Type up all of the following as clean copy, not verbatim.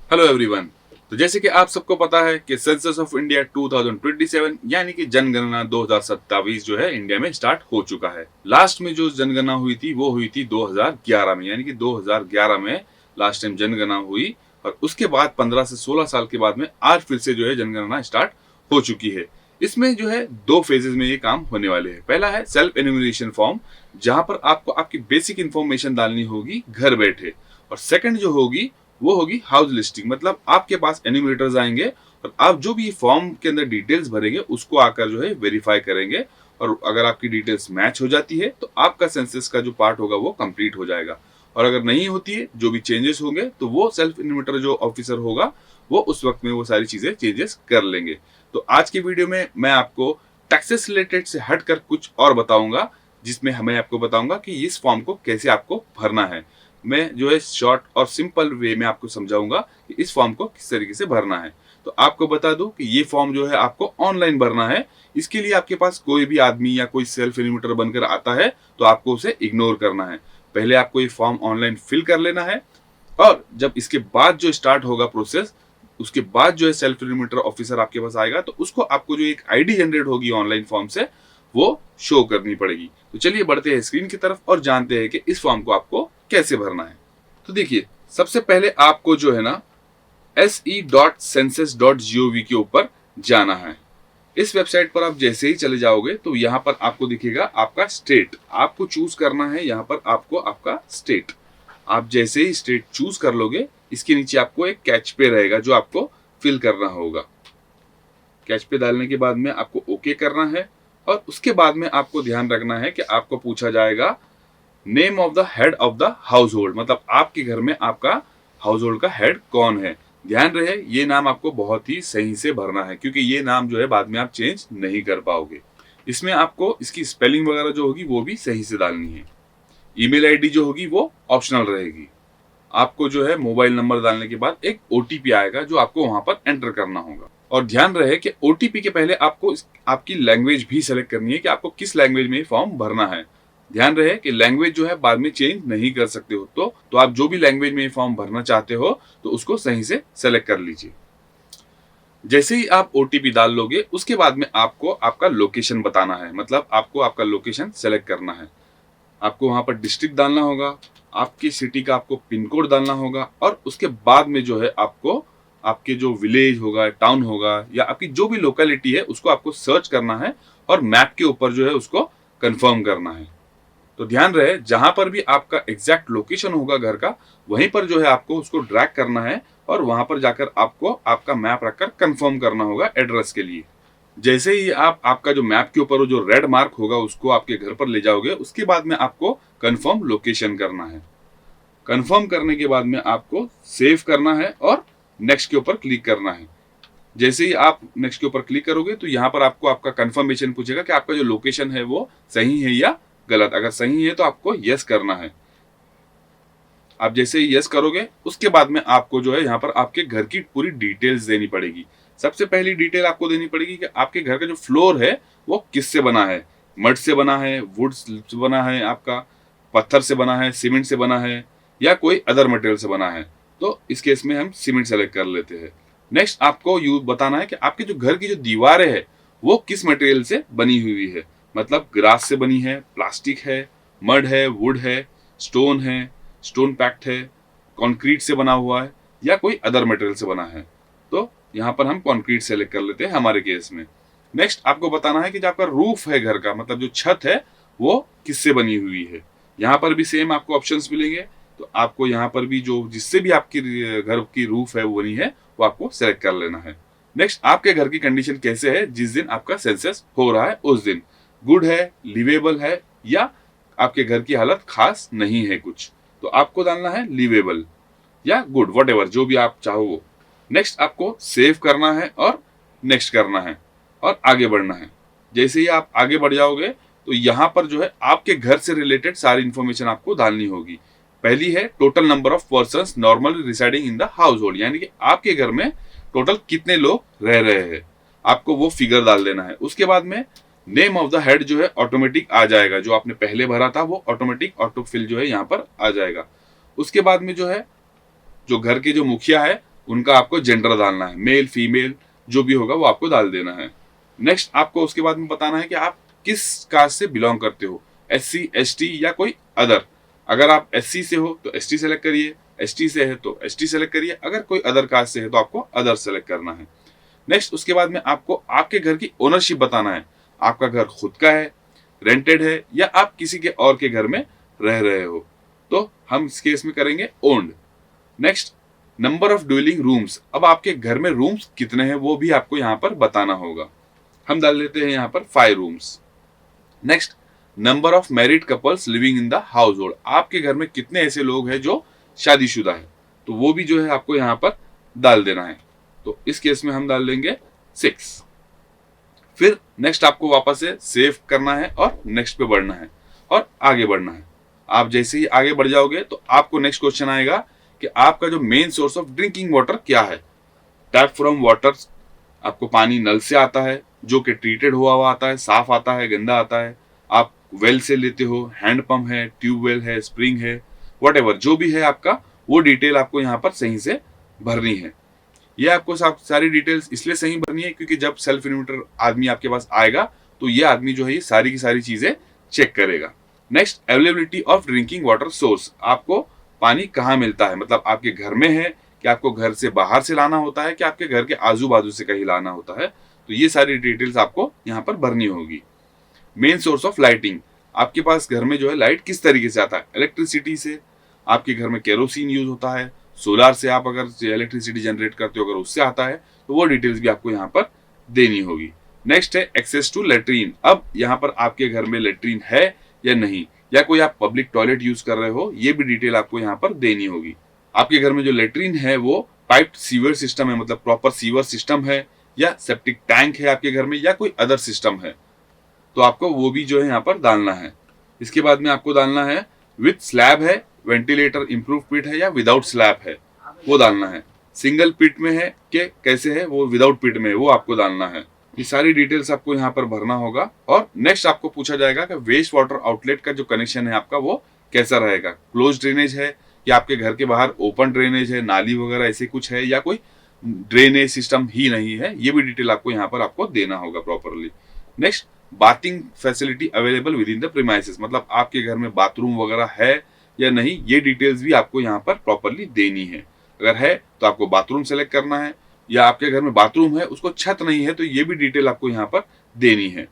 Hello everyone. तो जैसे कि आप सबको पता है कि सेंसस ऑफ इंडिया 2027 यानी कि जनगणना 2027 जो है इंडिया में स्टार्ट हो चुका है। लास्ट में जो जनगणना हुई थी वो हुई थी 2011 में, यानी कि 2011 में लास्ट टाइम जनगणना हुई और उसके बाद 15 से 16 साल के बाद में आज फिर से जो है जनगणना स्टार्ट हो चुकी है। इसमें जो है दो फेजेस में ये काम होने वाले हैं। पहला है सेल्फ एन्यूमरेशन फॉर्म, जहां पर आपको आपकी बेसिक इंफॉर्मेशन डालनी होगी घर बैठे, और सेकंड जो होगी वो होगी हाउस लिस्टिंग, मतलब आपके पास एन्यूमरेटर्स आएंगे और आप जो भी फॉर्म के अंदर डिटेल्स भरेंगे उसको आकर जो है वेरीफाई करेंगे, और अगर आपकी डिटेल्स मैच हो जाती है तो आपका सेंसस का जो पार्ट होगा वो कंप्लीट हो जाएगा, और अगर नहीं होती है, जो भी चेंजेस होंगे, तो वो सेल्फ एन्यूमरेटर जो ऑफिसर होगा वो उस वक्त में वो सारी चीजें चेंजेस कर लेंगे। तो आज की वीडियो में मैं आपको टैक्सेस रिलेटेड से हटकर कुछ और बताऊंगा, जिसमें मैं आपको बताऊंगा कि इस फॉर्म को कैसे आपको भरना है। मैं जो है शॉर्ट और सिंपल वे में आपको समझाऊंगा कि इस फॉर्म को किस तरीके से भरना है। तो आपको बता दूं कि ये फॉर्म जो है आपको ऑनलाइन भरना है। इसके लिए आपके पास कोई भी आदमी या कोई सेल्फ एन्यूमरेटर बनकर आता है तो आपको उसे इग्नोर करना है। पहले आपको ये फॉर्म ऑनलाइन फिल कर लेना है, और जब इसके बाद जो स्टार्ट होगा प्रोसेस, उसके बाद जो है सेल्फ एन्यूमरेटर ऑफिसर आपके पास आएगा तो उसको आपको जो एक आईडी जनरेट होगी ऑनलाइन फॉर्म से वो शो करनी पड़ेगी। तो चलिए बढ़ते हैं स्क्रीन की तरफ और जानते हैं कि इस फॉर्म को आपको कैसे भरना है। तो देखिए, सबसे पहले आपको जो है ना se.census.gov के ऊपर जाना है। इस वेबसाइट पर आप जैसे ही चले जाओगे तो यहाँ पर आपको दिखेगा आपका स्टेट, आपको चूज करना है। यहाँ पर आपको आपका स्टेट, आप जैसे ही स्टेट चूज कर लोगे, इसके नीचे आपको एक कैच पे रहेगा जो आपको फिल करना होगा। कैच पे डालने के बाद में आपको ओके करना है, और उसके बाद में आपको ध्यान रखना है कि आपको पूछा जाएगा name of the head of the house hold, मतलब आपके घर में आपका हाउस होल्ड का हेड कौन है। ध्यान रहे ये नाम आपको बहुत ही सही से भरना है, क्योंकि ये नाम जो है बाद में आप चेंज नहीं कर पाओगे। इसमें आपको इसकी स्पेलिंग वगैरह जो होगी वो भी सही से डालनी है। ईमेल आईडी जो होगी वो ऑप्शनल रहेगी। आपको जो है मोबाइल नंबर डालने के बाद एक ओटीपी आएगा जो आपको वहां पर एंटर करना होगा। और ध्यान रहे कि ओटीपी के पहले आपको आपकी लैंग्वेज भी सेलेक्ट करनी है कि आपको किस लैंग्वेज में फॉर्म भरना है। ध्यान रहे कि लैंग्वेज जो है बाद में चेंज नहीं कर सकते हो, तो आप जो भी लैंग्वेज में फॉर्म भरना चाहते हो तो उसको सही से सेलेक्ट कर लीजिए। जैसे ही आप ओटीपी डाल लोगे उसके बाद में आपको आपका लोकेशन बताना है, मतलब आपको आपका लोकेशन सेलेक्ट करना है। आपको वहां पर डिस्ट्रिक्ट डालना होगा, आपकी सिटी का आपको पिन कोड डालना होगा, और उसके बाद में जो है आपको आपके जो विलेज होगा, टाउन होगा, या आपकी जो भी लोकेलिटी है उसको आपको सर्च करना है और मैप के ऊपर जो है उसको कंफर्म करना है। तो ध्यान रहे जहां पर भी आपका एग्जैक्ट लोकेशन होगा घर का, वहीं पर जो है आपको उसको ड्रैग करना है और वहां पर जाकर आपको आपका मैप रखकर कंफर्म करना होगा एड्रेस के लिए। जैसे ही आप आपका जो मैप के ऊपर जो रेड मार्क होगा उसको आपके घर पर ले जाओगे, उसके बाद में आपको कंफर्म लोकेशन करना है। कंफर्म करने के बाद में आपको सेव करना है और नेक्स्ट के ऊपर क्लिक करना है। जैसे ही आप नेक्स्ट के ऊपर क्लिक करोगे तो यहाँ पर आपको आपका कंफर्मेशन पूछेगा कि आपका जो लोकेशन है वो सही है या गलत। अगर सही है तो आपको यस करना है। आप जैसे ही यस करोगे उसके बाद में आपको जो है यहाँ पर आपके घर की पूरी डिटेल्स देनी पड़ेगी। सबसे पहली डिटेल आपको देनी पड़ेगी कि आपके घर का जो फ्लोर है वो किससे बना है। मड से बना है, वुड से बना है, आपका पत्थर से बना है, सीमेंट से बना है, या कोई अदर मटेरियल से बना है। तो इस केस में हम सीमेंट सेलेक्ट कर लेते हैं। नेक्स्ट आपको यू बताना है कि आपके जो घर की जो दीवारें है वो किस मटेरियल से बनी हुई है, मतलब ग्रास से बनी है, प्लास्टिक है, मड है, वुड है, स्टोन है, स्टोन पैक्ड है, कंक्रीट से बना हुआ है, या कोई अदर मटेरियल से बना है। तो यहाँ पर हम कंक्रीट सेलेक्ट कर लेते हैं हमारे केस में। नेक्स्ट आपको बताना है कि जो आपका रूफ है घर का, मतलब जो छत है वो किससे बनी हुई है। यहाँ पर भी सेम आपको ऑप्शंस मिलेंगे, तो आपको यहाँ पर भी जो जिससे भी आपकी घर की रूफ है वो बनी है वो आपको सेलेक्ट कर लेना है। नेक्स्ट आपके घर की कंडीशन कैसे है जिस दिन आपका सेंसस हो रहा है उस दिन, गुड है, लिवेबल है, या आपके घर की हालत खास नहीं है कुछ, तो आपको डालना है लिवेबल या गुड, वट जो भी आप चाहो वो। नेक्स्ट आपको सेव करना है और नेक्स्ट करना है और आगे बढ़ना है। जैसे ही आप आगे बढ़ जाओगे तो यहाँ पर जो है आपके घर से रिलेटेड सारी इंफॉर्मेशन आपको डालनी होगी। पहली है total number of persons normally residing in the house hold, यानी कि आपके घर में टोटल कितने लोग रह रहे हैं, आपको वो फिगर डाल देना है। उसके बाद में नेम ऑफ द हेड जो है ऑटोमेटिक आ जाएगा, जो आपने पहले भरा था वो ऑटोमेटिक ऑटोफिल जो है यहाँ पर आ जाएगा। उसके बाद में जो है जो घर के जो मुखिया है उनका आपको जेंडर डालना है, मेल फीमेल जो भी होगा वो आपको डाल देना है। नेक्स्ट आपको उसके बाद में बताना है कि आप किस कास्ट से बिलोंग करते हो, SC ST या कोई अदर। अगर आप SC से हो तो ST सेलेक्ट करिए, ST से है तो ST सेलेक्ट करिए, अगर कोई अदर कास्ट से है तो आपको अदर सेलेक्ट करना है। नेक्स्ट उसके बाद में आपको आपके घर की ओनरशिप बताना है, आपका घर खुद का है, रेंटेड है, या आप किसी के और के घर में रह रहे हो, तो हम इस केस में करेंगे owned. Next number of dwelling rooms, अब आपके घर में रूम्स कितने हैं वो भी आपको यहाँ पर बताना होगा। हम डाल लेते हैं यहाँ पर 5 rooms. Next number of married couples living in the house hold, आपके घर में कितने ऐसे लोग हैं जो शादीशुदा है, तो वो भी जो है आपको यहाँ पर डाल देना है। तो इस केस में हम डाल देंगे 6। फिर नेक्स्ट आपको वापस से सेव करना है और नेक्स्ट पे बढ़ना है और आगे बढ़ना है। आप जैसे ही आगे बढ़ जाओगे तो आपको नेक्स्ट क्वेश्चन आएगा कि आपका जो main source of drinking water क्या है। टैप फ्रॉम वाटर, आपको पानी नल से आता है जो कि ट्रीटेड हुआ आता है, साफ आता है, गंदा आता है। आप वेल से लेते हो, हैंड पंप है, ट्यूबवेल है, स्प्रिंग है, व्हाटएवर जो भी है आपका, वो डिटेल आपको यहाँ पर सही से भरनी है। ये आपको सारी डिटेल्स इसलिए सही भरनी है क्योंकि जब सेल्फ इन्वेंटर आदमी आपके पास आएगा तो ये आदमी जो है ये सारी की सारी चीजें चेक करेगा। Next availability of drinking water source, आपको पानी कहाँ मिलता है, मतलब आपके घर में है कि आपको घर से बाहर से लाना होता है कि आपके घर के आजू बाजू से कहीं लाना होता है, तो ये सारी डिटेल्स आपको यहाँ पर भरनी होगी। मेन सोर्स ऑफ लाइटिंग, आपके पास घर में जो है लाइट किस तरीके से आता है, इलेक्ट्रिसिटी से, आपके घर में केरोसिन यूज होता है, सोलार से आप अगर इलेक्ट्रिसिटी जनरेट करते हो अगर उससे आता है, तो वो डिटेल्स भी आपको यहाँ पर देनी होगी। नेक्स्ट है एक्सेस टू लेट्रीन, अब यहाँ पर आपके घर में लेट्रीन है या नहीं, या कोई आप पब्लिक टॉयलेट यूज कर रहे हो, ये भी डिटेल आपको यहाँ पर देनी होगी। आपके घर में जो लेट्रीन है वो पाइप्ड सीवर सिस्टम है, मतलब प्रॉपर सीवर सिस्टम है, या सेप्टिक टैंक है आपके घर में, या कोई अदर सिस्टम है, तो आपको वो भी जो है यहाँ पर डालना है। इसके बाद में आपको डालना है विथ स्लैब है, वेंटिलेटर इम्प्रूव पिट है, या विदाउट स्लैब है, वो डालना है। सिंगल पिट में है कि कैसे है, वो विदाउट पिट में है, वो आपको डालना है। ये सारी डिटेल्स आपको यहाँ पर भरना होगा। और नेक्स्ट आपको पूछा जाएगा कि वेस्ट वाटर आउटलेट का जो कनेक्शन है आपका वो कैसा रहेगा, क्लोज ड्रेनेज है या आपके घर के बाहर ओपन ड्रेनेज है, नाली वगैरह ऐसे कुछ है, या कोई ड्रेनेज सिस्टम ही नहीं है, ये भी डिटेल आपको यहाँ पर आपको देना होगा properly. Next bathing facility available with in the premises, मतलब आपके घर में बाथरूम वगैरह है या नहीं, ये डिटेल्स भी आपको यहाँ पर प्रॉपरली देनी है। अगर है तो आपको बाथरूम सेलेक्ट करना है, या आपके घर में बाथरूम है उसको छत नहीं है तो ये भी डिटेल आपको यहाँ पर देनी है।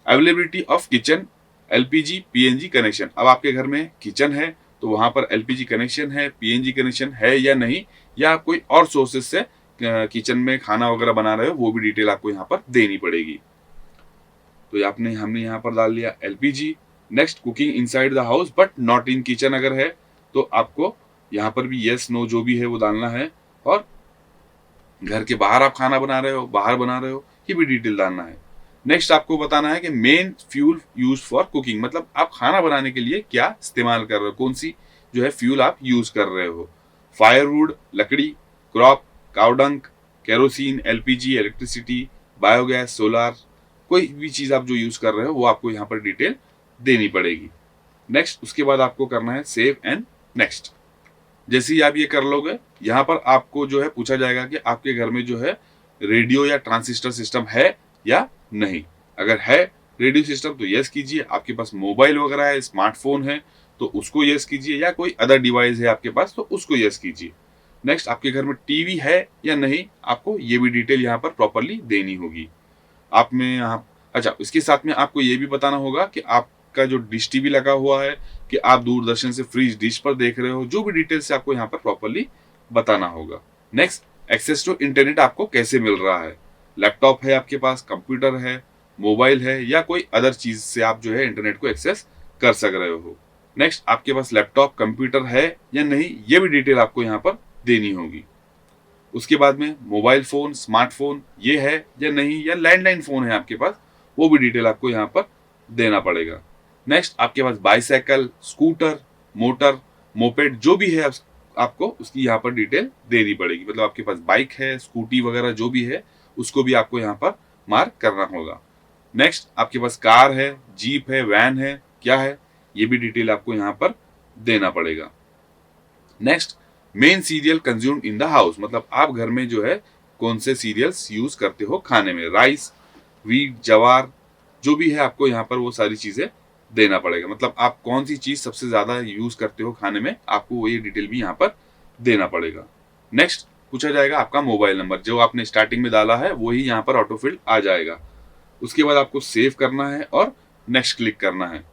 Availability of kitchen, LPG PNG connection, अब आपके घर में किचन है तो वहां पर LPG कनेक्शन है, PNG कनेक्शन है या नहीं, या कोई और सोर्सेस से किचन में खाना वगैरह बना रहे हो, वो भी डिटेल आपको यहाँ पर देनी पड़ेगी। तो हमने यहाँ पर डाल लिया LPG। Next cooking inside the house but not in kitchen, अगर है तो आपको यहाँ पर भी यस नो जो भी है वो डालना है। और घर के बाहर आप खाना बना रहे हो, बाहर बना रहे हो, ये भी डिटेल डालना है। नेक्स्ट आपको बताना है कि main fuel use for cooking, मतलब आप खाना बनाने के लिए क्या इस्तेमाल कर रहे हो, कौन सी जो है फ्यूल आप यूज कर रहे हो। फायरवुड लकड़ी, crop, cow dung, kerosene, LPG electricity, biogas, solar, कोई भी चीज आप जो यूज कर रहे हो वो आपको यहाँ पर डिटेल देनी पड़ेगी। नेक्स्ट उसके बाद आपको करना है सेव एंड नेक्स्ट। जैसे ही आप ये कर लोगे यहाँ पर आपको जो है पूछा जाएगा कि आपके घर में जो है रेडियो या ट्रांसिस्टर सिस्टम है या नहीं। अगर है रेडियो सिस्टम तो यस कीजिए, आपके पास मोबाइल वगैरह है, स्मार्टफोन है तो उसको यस कीजिए, या कोई अदर डिवाइस है आपके पास तो उसको यस कीजिए। नेक्स्ट आपके घर में टीवी है या नहीं, आपको ये भी डिटेल यहाँ पर प्रॉपरली देनी होगी। आप में यहाँ अच्छा, इसके साथ में आपको ये भी बताना होगा कि आपका जो डिश टीवी लगा हुआ है कि आप दूरदर्शन से फ्री डिश पर देख रहे हो, जो भी डिटेल्स है आपको यहाँ पर प्रॉपरली बताना होगा। नेक्स्ट एक्सेस टू इंटरनेट आपको कैसे मिल रहा है, लैपटॉप है आपके पास, कंप्यूटर है, मोबाइल है, या कोई अदर चीज से आप जो है इंटरनेट को एक्सेस कर सक रहे हो। नेक्स्ट आपके पास लैपटॉप कंप्यूटर है या नहीं, ये भी डिटेल आपको यहाँ पर देनी होगी। उसके बाद में मोबाइल फोन, स्मार्टफोन ये है या नहीं, या लैंडलाइन फोन है आपके पास, वो भी डिटेल आपको यहाँ पर देना पड़ेगा। नेक्स्ट आपके पास बाइसाइकिल, स्कूटर, मोटर, मोपेड जो भी है आपको उसकी यहाँ पर डिटेल देनी पड़ेगी। मतलब आपके पास बाइक है, स्कूटी वगैरह जो भी है उसको भी आपको यहाँ पर मार्क करना होगा। नेक्स्ट आपके पास कार है, जीप है, वैन है, क्या है, ये भी डिटेल आपको यहाँ पर देना पड़ेगा। Next main serial consumed in the house, मतलब आप घर में जो है कौन से सीरियल्स यूज करते हो खाने में, राइस, वीट, जवार, जो भी है आपको यहाँ पर वो सारी चीजें देना पड़ेगा। मतलब आप कौन सी चीज सबसे ज्यादा यूज करते हो खाने में, आपको वो ये डिटेल भी यहाँ पर देना पड़ेगा। नेक्स्ट पूछा जाएगा आपका मोबाइल नंबर, जो आपने स्टार्टिंग में डाला है वही यहाँ पर ऑटोफिल्ड आ जाएगा। उसके बाद आपको सेव करना है और नेक्स्ट क्लिक करना है।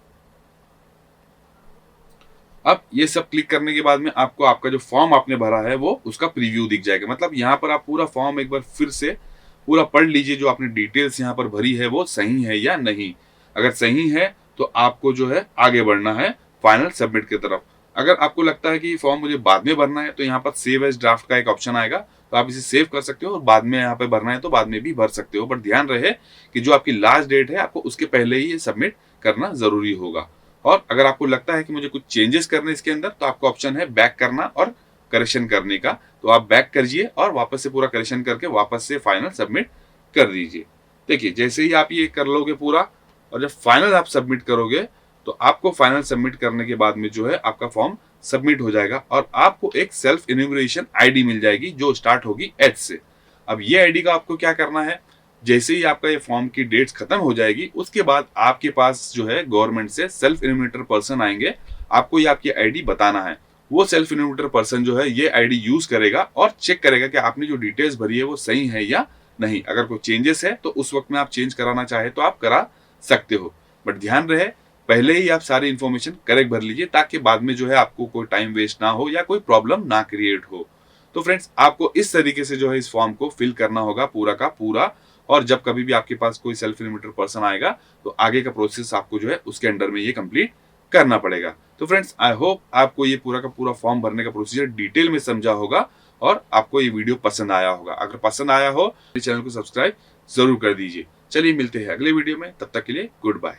अब ये सब क्लिक करने के बाद में आपको आपका जो फॉर्म आपने भरा है वो उसका प्रीव्यू दिख जाएगा। मतलब यहाँ पर आप पूरा फॉर्म एक बार फिर से पूरा पढ़ लीजिए, जो आपने डिटेल्स यहाँ पर भरी है वो सही है या नहीं। अगर सही है तो आपको जो है आगे बढ़ना है फाइनल सबमिट की तरफ। अगर आपको लगता है कि फॉर्म मुझे बाद में भरना है तो यहाँ पर सेव एज ड्राफ्ट का एक ऑप्शन आएगा, तो आप इसे सेव कर सकते हो और बाद में यहाँ पे भरना है तो बाद में भी भर सकते हो। बट ध्यान रहे कि जो आपकी लास्ट डेट है आपको उसके पहले ही ये सबमिट करना जरूरी होगा। और अगर आपको लगता है कि मुझे कुछ चेंजेस करने इसके अंदर, तो आपका ऑप्शन है बैक करना और करेक्शन करने का, तो आप बैक करिए और वापस से पूरा करेक्शन करके वापस से फाइनल सबमिट कर दीजिए। देखिए जैसे ही आप ये कर लोगे पूरा और जब फाइनल आप सबमिट करोगे तो आपको फाइनल सबमिट करने के बाद में जो है आपका फॉर्म सबमिट हो जाएगा और आपको एक सेल्फ इन्यूमरेशन आईडी मिल जाएगी जो स्टार्ट होगी एच से। अब ये आईडी का आपको क्या करना है, जैसे ही आपका ये फॉर्म की डेट्स खत्म हो जाएगी उसके बाद आपके पास जो है गवर्नमेंट से सेल्फ इन्यूमरेटर पर्सन आएंगे, आपको ये आपकी आईडी बताना है। वो सेल्फ इन्यूमरेटर पर्सन जो है ये आईडी यूज करेगा और चेक करेगा कि आपने जो डिटेल्स भरी है वो सही है या नहीं। अगर कोई चेंजेस है तो उस वक्त में आप चेंज कराना चाहे तो आप करा सकते हो, बट ध्यान रहे पहले ही आप सारी इन्फॉर्मेशन करेक्ट भर लीजिए ताकि बाद में जो है आपको कोई टाइम वेस्ट ना हो या कोई प्रॉब्लम ना क्रिएट हो। तो फ्रेंड्स आपको इस तरीके से जो है इस फॉर्म को फिल करना होगा पूरा का पूरा, और जब कभी भी आपके पास कोई सेल्फ इन्यूमरेटर पर्सन आएगा तो आगे का प्रोसेस आपको जो है उसके अंडर में ये कंप्लीट करना पड़ेगा। तो फ्रेंड्स आई होप आपको ये पूरा का पूरा फॉर्म भरने का प्रोसीजर डिटेल में समझा होगा और आपको ये वीडियो पसंद आया होगा। अगर पसंद आया हो तो चैनल को सब्सक्राइब जरूर कर दीजिए। चलिए मिलते हैं अगले वीडियो में, तब तक के लिए गुड बाय।